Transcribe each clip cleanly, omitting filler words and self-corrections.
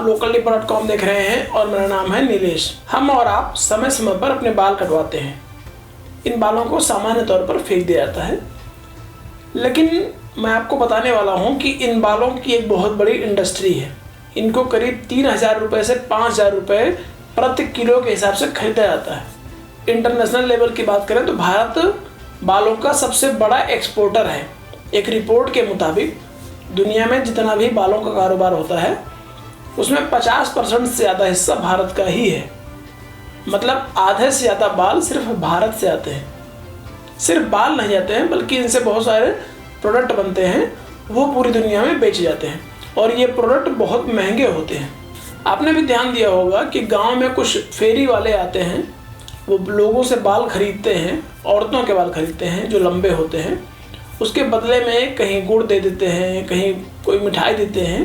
localtip.com देख रहे हैं और मेरा नाम है नीलेश। हम और आप समय समय पर अपने बाल कटवाते हैं। इन बालों को सामान्य तौर पर फेंक दिया जाता है, लेकिन मैं आपको बताने वाला हूं कि इन बालों की एक बहुत बड़ी इंडस्ट्री है। इनको करीब 3000 रुपये से 5000 रुपये प्रति किलो के हिसाब से खरीदा जाता है। इंटरनेशनल लेवल की बात करें तो भारत बालों का सबसे बड़ा एक्सपोर्टर है। एक रिपोर्ट के मुताबिक दुनिया में जितना भी बालों का कारोबार होता है उसमें 50% से ज़्यादा हिस्सा भारत का ही है। मतलब आधे से ज़्यादा बाल सिर्फ भारत से आते हैं। सिर्फ बाल नहीं आते हैं बल्कि इनसे बहुत सारे प्रोडक्ट बनते हैं, वो पूरी दुनिया में बेचे जाते हैं और ये प्रोडक्ट बहुत महंगे होते हैं। आपने भी ध्यान दिया होगा कि गांव में कुछ फेरी वाले आते हैं, वो लोगों से बाल खरीदते हैं, औरतों के बाल खरीदते हैं जो लंबे होते हैं। उसके बदले में कहीं गुड़ दे देते हैं, कहीं कोई मिठाई देते हैं,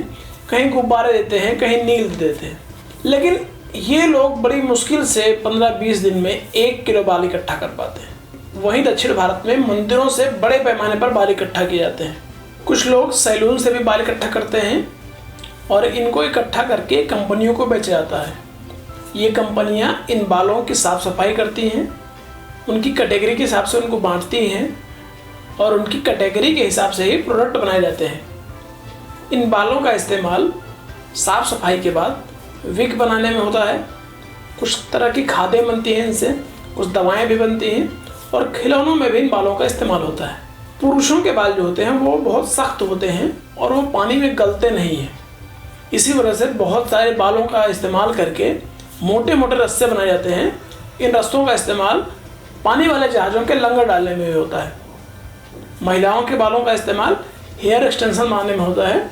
कहीं गुब्बारे देते हैं, कहीं नील देते हैं। लेकिन ये लोग बड़ी मुश्किल से 15-20 दिन में 1 किलो बाल इकट्ठा कर पाते हैं। वहीं दक्षिण भारत में मंदिरों से बड़े पैमाने पर बाल इकट्ठा किए जाते हैं। कुछ लोग सैलून से भी बाल इकट्ठा करते हैं और इनको इकट्ठा करके कंपनियों को बेचा जाता है। ये कंपनियां इन बालों की साफ़ सफाई करती हैं, उनकी कैटेगरी के हिसाब से उनको बांटती हैं और उनकी कैटेगरी के हिसाब से ही प्रोडक्ट बनाए जाते हैं। इन बालों का इस्तेमाल साफ़ सफाई के बाद विग बनाने में होता है। कुछ तरह की खादें बनती हैं इनसे, कुछ दवाएं भी बनती हैं और खिलौनों में भी इन बालों का इस्तेमाल होता है। पुरुषों के बाल जो होते हैं वो बहुत सख्त होते हैं और वो पानी में गलते नहीं हैं। इसी वजह से बहुत सारे बालों का इस्तेमाल करके मोटे मोटे रस्से बनाए जाते हैं। इन रस्सों का इस्तेमाल पानी वाले जहाज़ों के लंगर डालने में भी होता है। महिलाओं के बालों का इस्तेमाल हेयर एक्सटेंशन बनाने में होता है,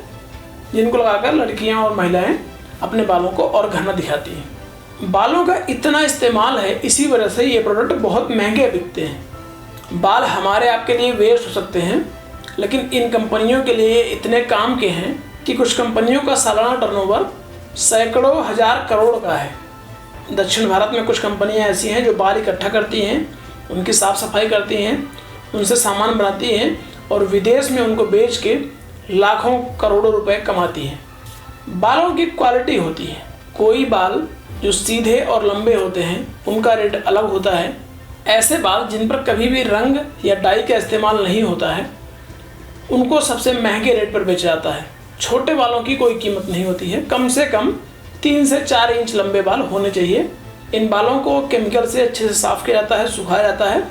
जिनको लगाकर लड़कियां और महिलाएं अपने बालों को और घना दिखाती हैं। बालों का इतना इस्तेमाल है, इसी वजह से ये प्रोडक्ट बहुत महंगे बिकते हैं। बाल हमारे आपके लिए वेस्ट हो सकते हैं, लेकिन इन कंपनियों के लिए इतने काम के हैं कि कुछ कंपनियों का सालाना टर्नओवर सैकड़ों हजार करोड़ का है। दक्षिण भारत में कुछ कंपनियां ऐसी हैं जो बाल इकट्ठा करती हैं, उनकी साफ़ सफाई करती हैं, उनसे सामान बनाती हैं और विदेश में उनको बेच के लाखों करोड़ों रुपए कमाती हैं। बालों की क्वालिटी होती है। कोई बाल जो सीधे और लंबे होते हैं उनका रेट अलग होता है। ऐसे बाल जिन पर कभी भी रंग या डाई का इस्तेमाल नहीं होता है उनको सबसे महंगे रेट पर बेचा जाता है। छोटे बालों की कोई कीमत नहीं होती है। कम से कम 3 से 4 इंच लंबे बाल होने चाहिए। इन बालों को केमिकल से अच्छे से साफ़ किया जाता है, सुखाया जाता है,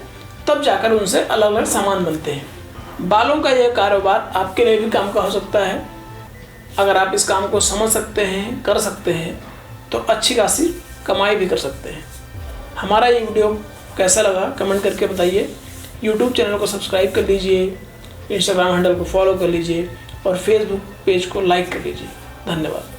तब जाकर उनसे अलग अलग सामान बनते हैं। बालों का यह कारोबार आपके लिए भी काम का हो सकता है। अगर आप इस काम को समझ सकते हैं, कर सकते हैं, तो अच्छी खासी कमाई भी कर सकते हैं। हमारा ये वीडियो कैसा लगा कमेंट करके बताइए। यूट्यूब चैनल को सब्सक्राइब कर लीजिए, इंस्टाग्राम हैंडल को फॉलो कर लीजिए और फेसबुक पेज को लाइक कर लीजिए। धन्यवाद।